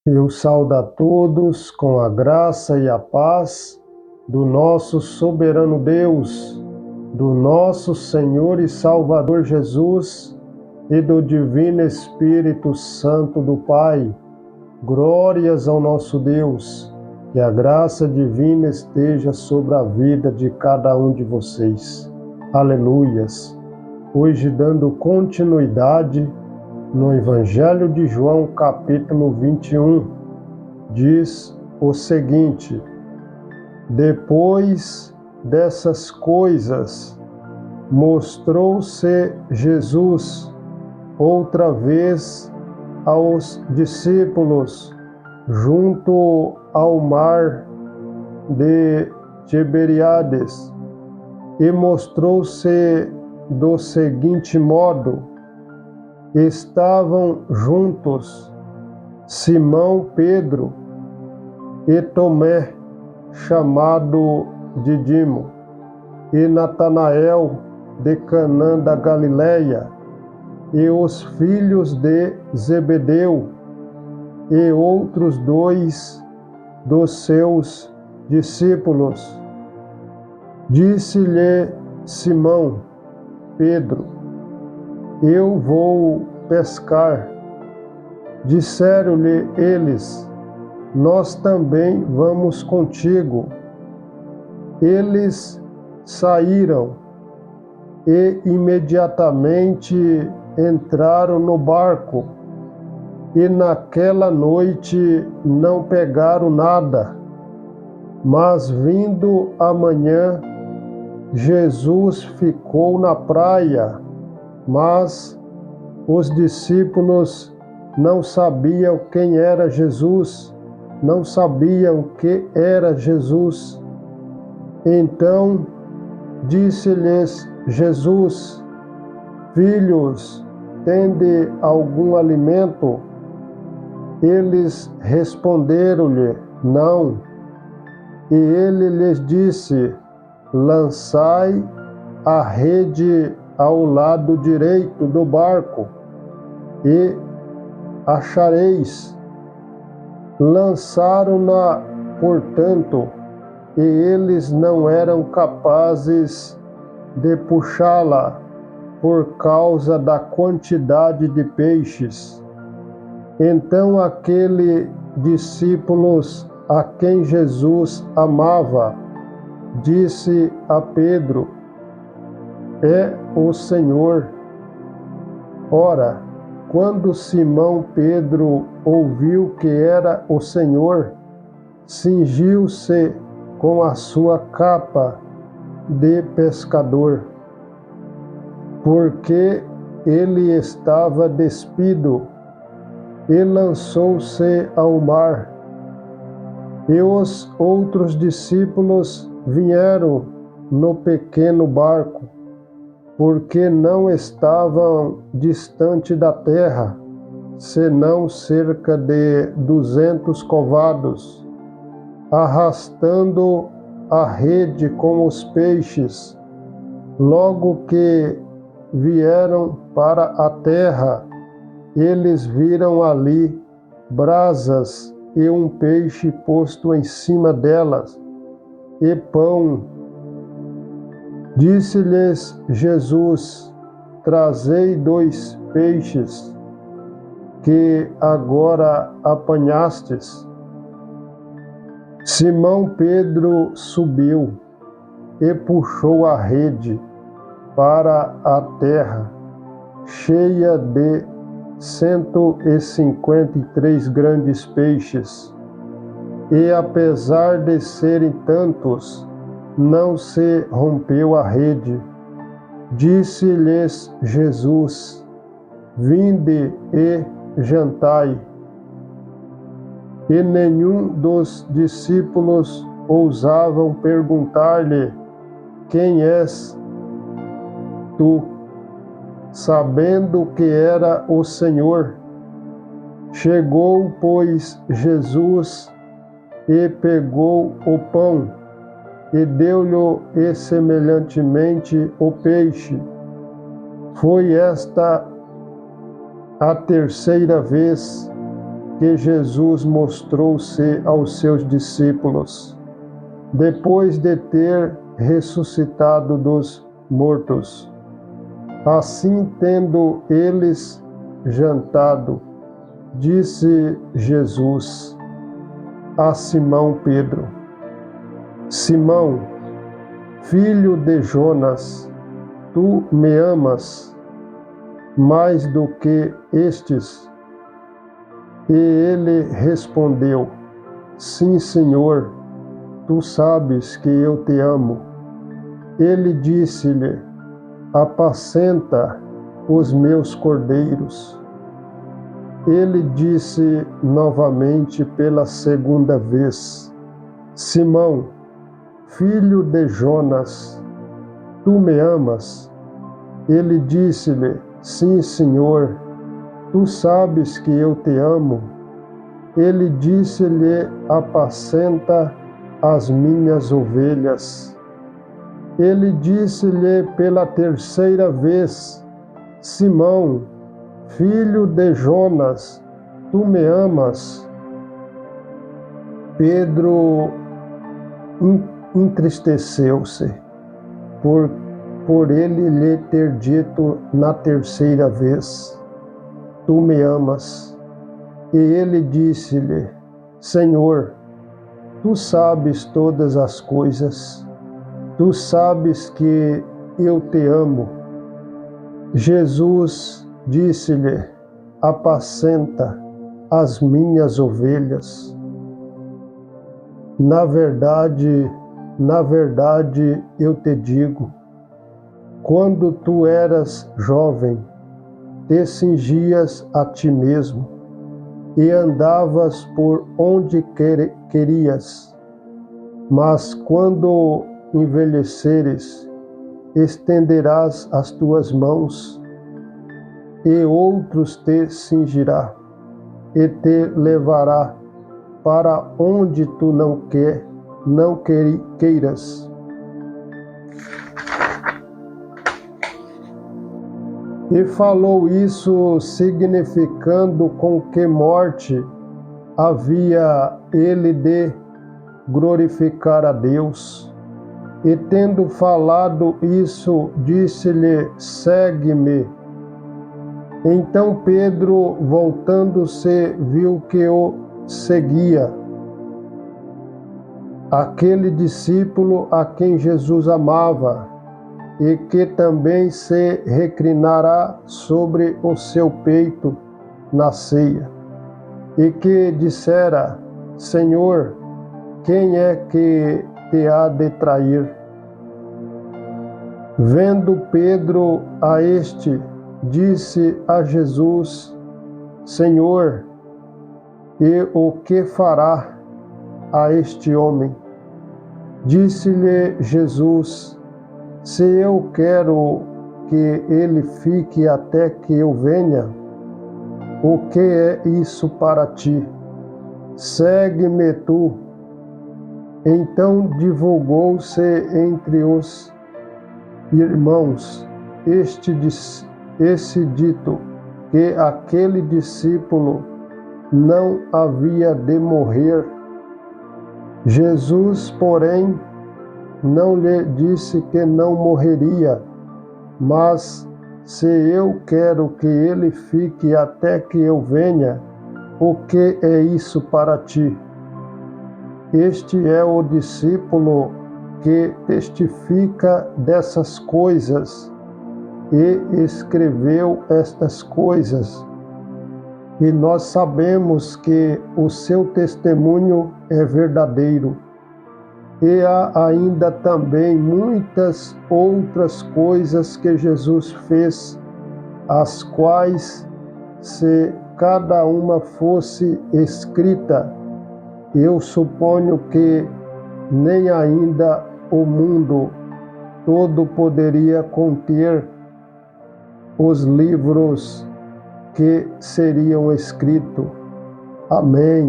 Eu saúdo a todos com a graça e a paz do nosso soberano Deus, do nosso Senhor e Salvador Jesus e do Divino Espírito Santo do Pai. Glórias ao nosso Deus, que a graça divina esteja sobre a vida de cada um de vocês. Aleluias. Hoje, dando continuidade no Evangelho de João, capítulo 21, diz o seguinte: depois dessas coisas, mostrou-se Jesus outra vez aos discípulos junto ao mar de Tiberíades, e mostrou-se do seguinte modo: estavam juntos Simão Pedro e Tomé, chamado Dídimo, e Natanael de Canaã da Galileia, e os filhos de Zebedeu, e outros dois dos seus discípulos. Disse-lhe Simão Pedro: eu vou pescar. Disseram-lhe eles: nós também vamos contigo. Eles saíram e imediatamente entraram no barco, e naquela noite não pegaram nada. Mas vindo a manhã, Jesus ficou na praia, mas os discípulos não sabiam quem era Jesus, não sabiam que era Jesus. Então disse-lhes Jesus: filhos, tende algum alimento? Eles responderam-lhe: não. E ele lhes disse: lançai a rede ao lado direito do barco e achareis. Lançaram-na, portanto, e eles não eram capazes de puxá-la por causa da quantidade de peixes. Então aquele discípulos a quem Jesus amava disse a Pedro: é o Senhor. Ora, quando Simão Pedro ouviu que era o Senhor, cingiu-se com a sua capa de pescador, porque ele estava despido, e lançou-se ao mar. E os outros discípulos vieram no pequeno barco, porque não estavam distante da terra, senão cerca de 200 covados, arrastando a rede com os peixes. Logo que vieram para a terra, eles viram ali brasas e um peixe posto em cima delas, e pão. Disse-lhes Jesus: trazei 2 peixes que agora apanhastes. Simão Pedro subiu e puxou a rede para a terra, cheia de 153 grandes peixes, e apesar de serem tantos, não se rompeu a rede. Disse-lhes Jesus: vinde e jantai. E nenhum dos discípulos ousavam perguntar-lhe: quem és tu? Sabendo que era o Senhor. Chegou, pois, Jesus e pegou o pão e deu-lhe e semelhantemente o peixe. Foi esta a terceira vez que Jesus mostrou-se aos seus discípulos, depois de ter ressuscitado dos mortos. Assim, tendo eles jantado, disse Jesus a Simão Pedro: Simão, filho de Jonas, tu me amas mais do que estes? E ele respondeu: Sim, Senhor, tu sabes que eu te amo. Ele disse-lhe: Apacenta os meus cordeiros. Ele disse novamente pela segunda vez: Simão, filho de Jonas, tu me amas? Ele disse-lhe: Sim, Senhor, tu sabes que eu te amo. Ele disse-lhe: Apacenta as minhas ovelhas. Ele disse-lhe pela terceira vez: Simão, filho de Jonas, tu me amas? Pedro entristeceu-se por ele lhe ter dito na terceira vez: Tu me amas? E ele disse-lhe: Senhor, tu sabes todas as coisas, tu sabes que eu te amo. Jesus disse-lhe: Apacenta as minhas ovelhas. Na verdade, eu te digo, quando tu eras jovem, te cingias a ti mesmo e andavas por onde querias. Mas quando envelheceres, estenderás as tuas mãos, e outros te cingirá, e te levará para onde tu não queiras. E falou isso significando com que morte havia ele de glorificar a Deus. E tendo falado isso, disse-lhe: Segue-me. Então Pedro, voltando-se, viu que o seguia aquele discípulo a quem Jesus amava, e que também se reclinara sobre o seu peito na ceia, e que dissera: Senhor, quem é que te há de trair? Vendo Pedro a este, disse a Jesus: Senhor, e o que fará a este homem? Disse-lhe Jesus: Se eu quero que ele fique até que eu venha, o que é isso para ti? Segue-me tu. Então divulgou-se entre os irmãos esse dito, que aquele discípulo não havia de morrer. Jesus, porém, não lhe disse que não morreria, mas se eu quero que ele fique até que eu venha, o que é isso para ti? Este é o discípulo que testifica dessas coisas e escreveu estas coisas. E nós sabemos que o seu testemunho é verdadeiro. E há ainda também muitas outras coisas que Jesus fez, as quais, se cada uma fosse escrita, eu suponho que nem ainda o mundo todo poderia conter os livros que seriam escritos. Amém.